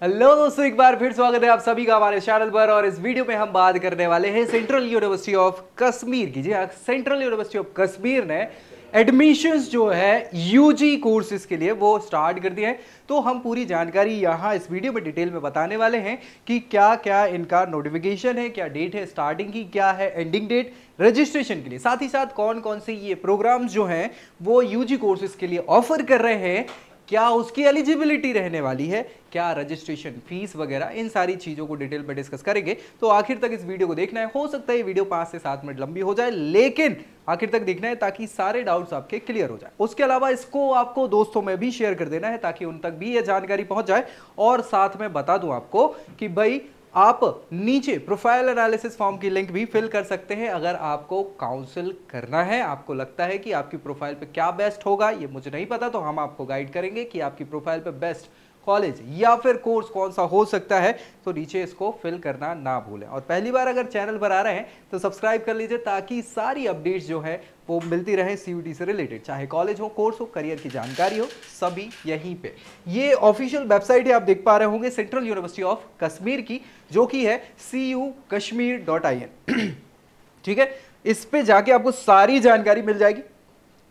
Hello दोस्तों, एक बार फिर स्वागत है आप सभी का हमारे चैनल पर। और इस वीडियो में हम बात करने वाले हैं सेंट्रल यूनिवर्सिटी ऑफ कश्मीर की। जी हाँ, सेंट्रल यूनिवर्सिटी ऑफ कश्मीर ने एडमिशंस जो है यूजी कोर्सेज के लिए वो स्टार्ट कर दिए हैं। तो हम पूरी जानकारी यहाँ इस वीडियो में डिटेल में बताने वाले हैं कि क्या क्या इनका नोटिफिकेशन है, क्या डेट है स्टार्टिंग की, क्या है एंडिंग डेट रजिस्ट्रेशन के लिए, साथ ही साथ कौन कौन से ये प्रोग्राम्स जो हैं वो यूजी कोर्सेज के लिए ऑफर कर रहे हैं, क्या उसकी एलिजिबिलिटी रहने वाली है, क्या रजिस्ट्रेशन फीस वगैरह, इन सारी चीजों को डिटेल में डिस्कस करेंगे। तो आखिर तक इस वीडियो को देखना है। हो सकता है ये वीडियो 5 से 7 मिनट लंबी हो जाए, लेकिन आखिर तक देखना है ताकि सारे डाउट्स आपके क्लियर हो जाए। उसके अलावा इसको आपको दोस्तों में भी शेयर कर देना है ताकि उन तक भी ये जानकारी पहुंच जाए। और साथ में बता दूं आपको कि भाई आप नीचे प्रोफाइल एनालिसिस फॉर्म की लिंक भी फिल कर सकते हैं अगर आपको काउंसिल करना है। आपको लगता है कि आपकी प्रोफाइल पे क्या बेस्ट होगा, ये मुझे नहीं पता, तो हम आपको गाइड करेंगे कि आपकी प्रोफाइल पे बेस्ट कॉलेज या फिर कोर्स कौन सा हो सकता है। तो नीचे इसको फिल करना ना भूलें। और पहली बार अगर चैनल पर आ रहे हैं तो सब्सक्राइब कर लीजिए ताकि सारी अपडेट्स जो है वो मिलती रहे सीयूटी से रिलेटेड, चाहे कॉलेज हो, कोर्स हो, करियर की जानकारी हो, सभी यहीं पे। ये ऑफिशियल वेबसाइट है, आप देख पा रहे होंगे, सेंट्रल यूनिवर्सिटी ऑफ कश्मीर की, जो कि है cukashmir.in। ठीक है, इस पे जाके आपको सारी जानकारी मिल जाएगी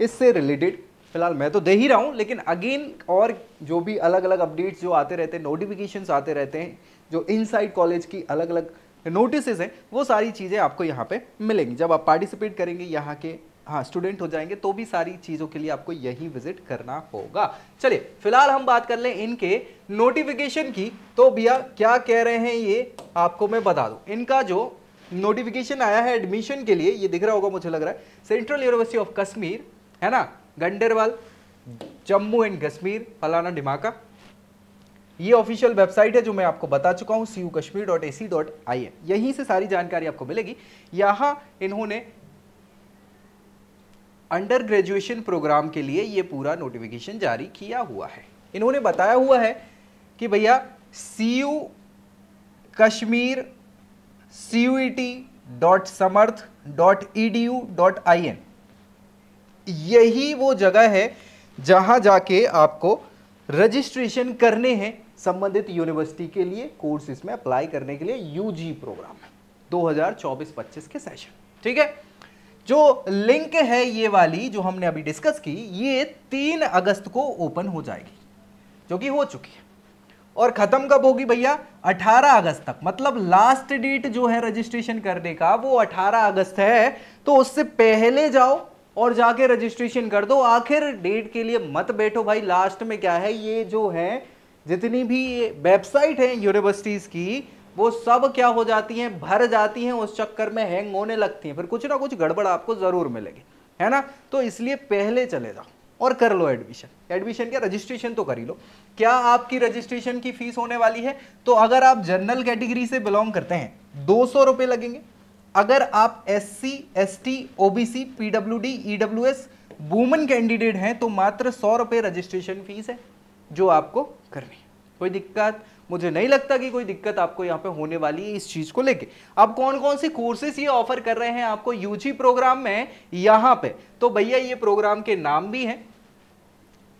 इससे रिलेटेड। फिलहाल मैं तो दे ही रहा हूं, लेकिन अगेन और जो भी अलग अलग अपडेट्स जो आते रहते हैं, नोटिफिकेशंस आते रहते हैं, जो इनसाइड कॉलेज की अलग अलग नोटिसेस हैं, वो सारी चीज़ें आपको यहाँ पे मिलेंगी। जब आप पार्टिसिपेट करेंगे, यहाँ के स्टूडेंट हो जाएंगे, तो भी सारी चीज़ों के लिए आपको यही विजिट करना होगा। चलिए फिलहाल हम बात कर लें इनके नोटिफिकेशन की। तो भैया क्या कह रहे हैं ये आपको मैं बता दूं। इनका जो नोटिफिकेशन आया है एडमिशन के लिए, ये दिख रहा होगा मुझे लग रहा है, सेंट्रल यूनिवर्सिटी ऑफ कश्मीर है ना, गंडेरवाल, जम्मू एंड कश्मीर, फलाना ढिमाका। ये ऑफिशियल वेबसाइट है जो मैं आपको बता चुका हूं, cukashmir.ac.in। यहीं से सारी जानकारी आपको मिलेगी। यहां इन्होंने अंडर ग्रेजुएशन प्रोग्राम के लिए ये पूरा नोटिफिकेशन जारी किया हुआ है। इन्होंने बताया हुआ है कि भैया CU कश्मीर CUET.samarth.edu.in यही वो जगह है जहां जाके आपको रजिस्ट्रेशन करने हैं संबंधित यूनिवर्सिटी के लिए, कोर्सेज में अप्लाई करने के लिए यूजी प्रोग्राम में 2024-25 के सेशन। ठीक है, जो लिंक है ये वाली जो हमने अभी डिस्कस की, ये 3 अगस्त को ओपन हो जाएगी, जो कि हो चुकी है। और खत्म कब होगी भैया? 18 अगस्त तक। मतलब लास्ट डेट जो है रजिस्ट्रेशन करने का वो 18 अगस्त है। तो उससे पहले जाओ और जाके रजिस्ट्रेशन कर दो। आखिर डेट के लिए मत बैठो भाई। लास्ट में क्या है, ये जो है जितनी भी वेबसाइट है यूनिवर्सिटीज की, वो सब क्या हो जाती हैं, भर जाती हैं, उस चक्कर में हैंग होने लगती हैं, फिर कुछ ना कुछ गड़बड़ आपको जरूर मिलेगी, है ना। तो इसलिए पहले चले जाओ और कर लो एडमिशन। एडमिशन क्या, रजिस्ट्रेशन तो कर ही लो। क्या आपकी रजिस्ट्रेशन की फीस होने वाली है? तो अगर आप जनरल कैटेगरी से बिलोंग करते हैं 200 रुपए लगेंगे। अगर आप SC ST OBC PWD EWS women candidate हैं तो मात्र 100 रुपए रजिस्ट्रेशन फीस है जो आपको करनी है। कोई दिक्कत मुझे नहीं लगता कि कोई दिक्कत आपको यहाँ पे होने वाली है इस चीज को लेके। अब कौन कौन से कोर्सेस ये ऑफर कर रहे हैं आपको यूजी प्रोग्राम में यहाँ पे, तो भैया ये प्रोग्राम के नाम भी हैं।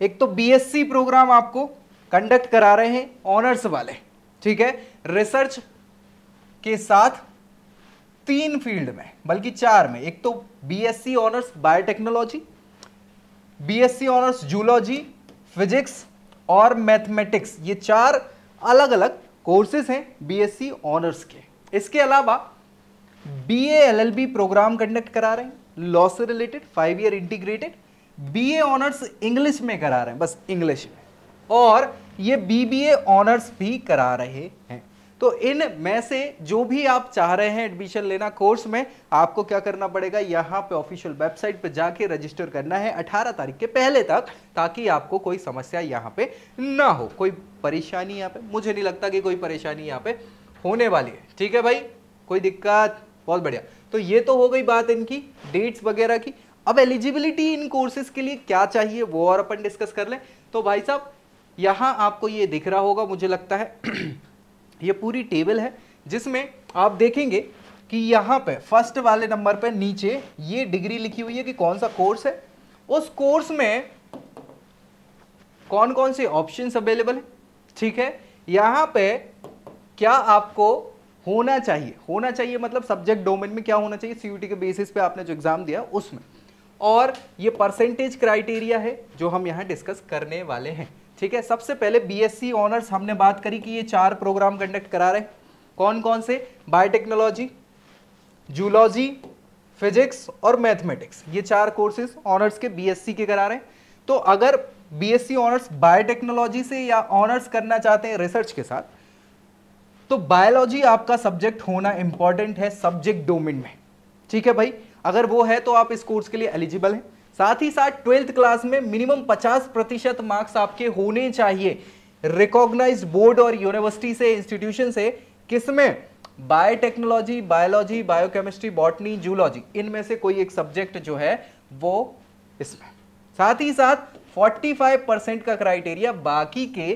एक तो BSc प्रोग्राम आपको कंडक्ट करा रहे हैं ऑनर्स वाले, ठीक है, रिसर्च के साथ 3 फील्ड में, बल्कि 4 में। एक तो BSc honours biotechnology, BSc honours zoology, physics और मैथमेटिक्स। ये 4 अलग अलग कोर्सेज हैं BSc ऑनर्स के। इसके अलावा BA LLB प्रोग्राम कंडक्ट करा रहे हैं लॉ से related, 5 year integrated. BA honours English में करा रहे हैं, बस इंग्लिश में। और ये BBA ऑनर्स भी करा रहे हैं। तो इन में से जो भी आप चाह रहे हैं एडमिशन लेना कोर्स में, आपको क्या करना पड़ेगा, यहाँ पे ऑफिशियल वेबसाइट पे जाके रजिस्टर करना है 18 तारीख के पहले तक, ताकि आपको कोई समस्या यहाँ पे ना हो, कोई परेशानी यहाँ पे। मुझे नहीं लगता कि कोई परेशानी यहाँ पे होने वाली है। ठीक है भाई, कोई दिक्कत? बहुत बढ़िया। तो ये तो हो गई बात इनकी डेट्स वगैरह की। अब एलिजिबिलिटी इन कोर्सेज के लिए क्या चाहिए वो और अपन डिस्कस कर लें। तो भाई साहब यहाँ आपको ये दिख रहा होगा मुझे लगता है ये पूरी टेबल है जिसमें आप देखेंगे कि यहाँ पे फर्स्ट वाले नंबर पे नीचे ये डिग्री लिखी हुई है कि कौन सा कोर्स है, उस कोर्स में कौन कौन से ऑप्शंस अवेलेबल है। ठीक है, यहां पे क्या आपको होना चाहिए मतलब सब्जेक्ट डोमेन में क्या होना चाहिए, सीयूटी के बेसिस पे आपने जो एग्जाम दिया उसमें, और ये परसेंटेज क्राइटेरिया है जो हम यहां डिस्कस करने वाले हैं। ठीक है, सबसे पहले बीएससी ऑनर्स हमने बात करी कि ये 4 प्रोग्राम कंडक्ट करा रहे हैं। कौन कौन से? बायोटेक्नोलॉजी, जूलॉजी, फिजिक्स और मैथमेटिक्स, ये 4 कोर्सेज ऑनर्स के बीएससी के करा रहे हैं। तो अगर बीएससी ऑनर्स बायोटेक्नोलॉजी से या ऑनर्स करना चाहते हैं रिसर्च के साथ, तो बायोलॉजी आपका सब्जेक्ट होना इंपॉर्टेंट है सब्जेक्ट डोमेन में। ठीक है भाई, अगर वो है तो आप इस कोर्स के लिए एलिजिबल हैं। साथ ही साथ 12th क्लास में मिनिमम 50% मार्क्स आपके होने चाहिए रिकॉग्नाइज्ड बोर्ड और यूनिवर्सिटी से, इंस्टीट्यूशन से। किसमें? Biotechnology, biology, biochemistry, botany, zoology, इनमें से कोई एक सब्जेक्ट जो है वो इसमें। साथ ही साथ 45% का क्राइटेरिया बाकी के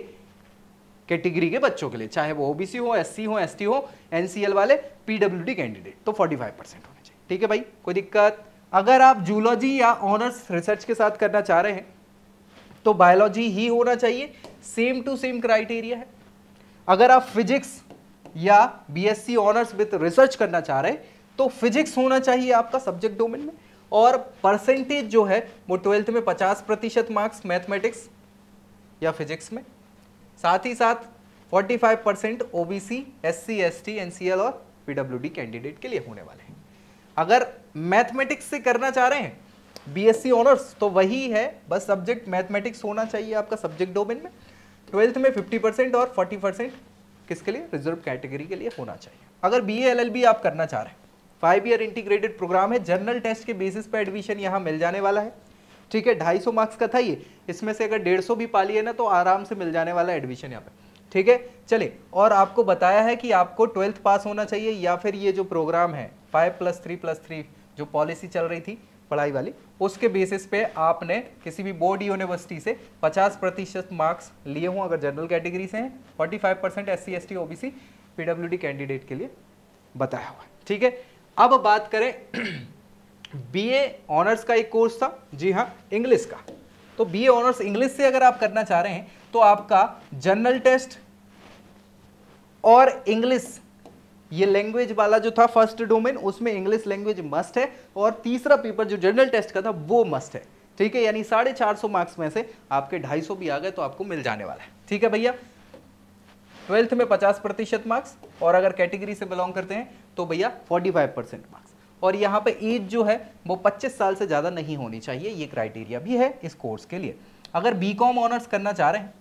कैटेगरी के बच्चों के लिए, चाहे वो ओबीसी हो, एससी हो, एसटी हो, एनसीएल वाले, पीडब्ल्यूडी कैंडिडेट, तो 45% होने चाहिए। ठीक है भाई, कोई दिक्कत? अगर आप जूलॉजी या ऑनर्स रिसर्च के साथ करना चाह रहे हैं तो बायोलॉजी ही होना चाहिए, सेम टू सेम क्राइटेरिया है। अगर आप फिजिक्स या बीएससी ऑनर्स विद रिसर्च करना चाह रहे हैं तो फिजिक्स होना चाहिए आपका सब्जेक्ट डोमेन में, और परसेंटेज जो है वो 12th में 50% मार्क्स मैथमेटिक्स या फिजिक्स में। साथ ही साथ 45% ओबीसी, एससी, एसटी, एनसीएल और पीडब्ल्यूडी कैंडिडेट के लिए होने वाले हैं। अगर मैथमेटिक्स से करना चाह रहे हैं बीएससी ऑनर्स तो वही है, बस सब्जेक्ट मैथमेटिक्स होना चाहिए आपका सब्जेक्ट डोमेन में। 12th में 50% और 40% किसके लिए? रिजर्व कैटेगरी के लिए होना चाहिए। अगर बीए एलएलबी आप करना चाह रहे हैं, 5 ईयर इंटीग्रेटेड प्रोग्राम है, जनरल टेस्ट के बेसिस पे एडमिशन यहाँ मिल जाने वाला है। ठीक है, 250 मार्क्स का था ये, इसमें से अगर 150 भी पा लिए ना तो आराम से मिल जाने वाला एडमिशन यहाँ पे। ठीक है, चलिए, और आपको बताया है कि आपको 12th पास होना चाहिए, या फिर ये जो प्रोग्राम है 5+3+3 जो पॉलिसी चल रही थी पढ़ाई वाली, उसके बेसिस पे आपने किसी भी बोर्ड यूनिवर्सिटी से 50% मार्क्स लिए हों अगर जनरल कैटेगरी से हैं, 45% SC, ST, OBC, PWD candidate के लिए बताया हुआ है। ठीक है, अब बात करें बीए ऑनर्स का एक कोर्स था, जी हाँ, इंग्लिश का। तो बीए ऑनर्स इंग्लिश से अगर आप करना चाह रहे हैं तो आपका जनरल टेस्ट और इंग्लिश, ये लैंग्वेज वाला जो था फर्स्ट डोमेन, उसमें इंग्लिश लैंग्वेज मस्ट है, और तीसरा पेपर जो जनरल टेस्ट का था वो मस्ट है। ठीक है, यानी 450 मार्क्स में से आपके 250 भी आ गए तो आपको मिल जाने वाला है। ठीक है भैया, 12th में 50% मार्क्स, और अगर कैटेगरी से बिलोंग करते हैं तो भैया 45% मार्क्स, और यहाँ पे एज जो है वो 25 साल से ज़्यादा नहीं होनी चाहिए, ये क्राइटेरिया भी है इस कोर्स के लिए। अगर बीकॉम ऑनर्स करना चाह रहे हैं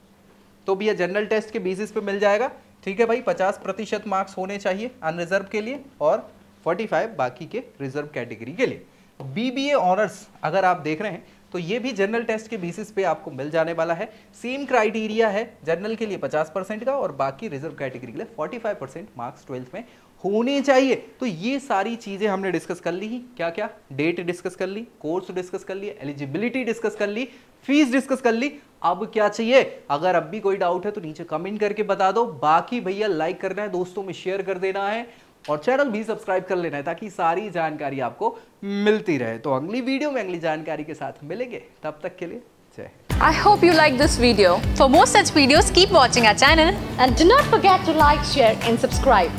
तो भैया जनरल टेस्ट के बेसिस पे मिल जाएगा। ठीक है भाई, 50% मार्क्स होने चाहिए अनरिजर्व के लिए, और 45 बाकी के रिजर्व कैटेगरी के लिए। बीबीए ऑनर्स अगर आप देख रहे हैं तो ये भी जनरल टेस्ट के बेसिस पे आपको मिल जाने वाला है। सेम क्राइटेरिया है, जनरल के लिए 50% का और बाकी रिजर्व कैटेगरी के लिए 45% मार्क्स 12th में होने चाहिए। तो ये सारी चीजें हमने डिस्कस कर ली। क्या क्या? डेट डिस्कस कर ली, कोर्स डिस्कस कर ली, एलिजिबिलिटी डिस्कस कर ली, फीस डिस्कस कर ली। अब क्या चाहिए? अगर अब भी कोई डाउट है तो नीचे कमेंट करके बता दो। बाकी भैया लाइक करना है, दोस्तों में शेयर कर देना है, और चैनल भी सब्सक्राइब कर लेना है ताकि सारी जानकारी आपको मिलती रहे। तो अगली वीडियो में अगली जानकारी के साथ मिलेंगे, तब तक के लिए जय। I hope you like this video. For more such videos, keep watching our channel and do not forget to like, share and subscribe.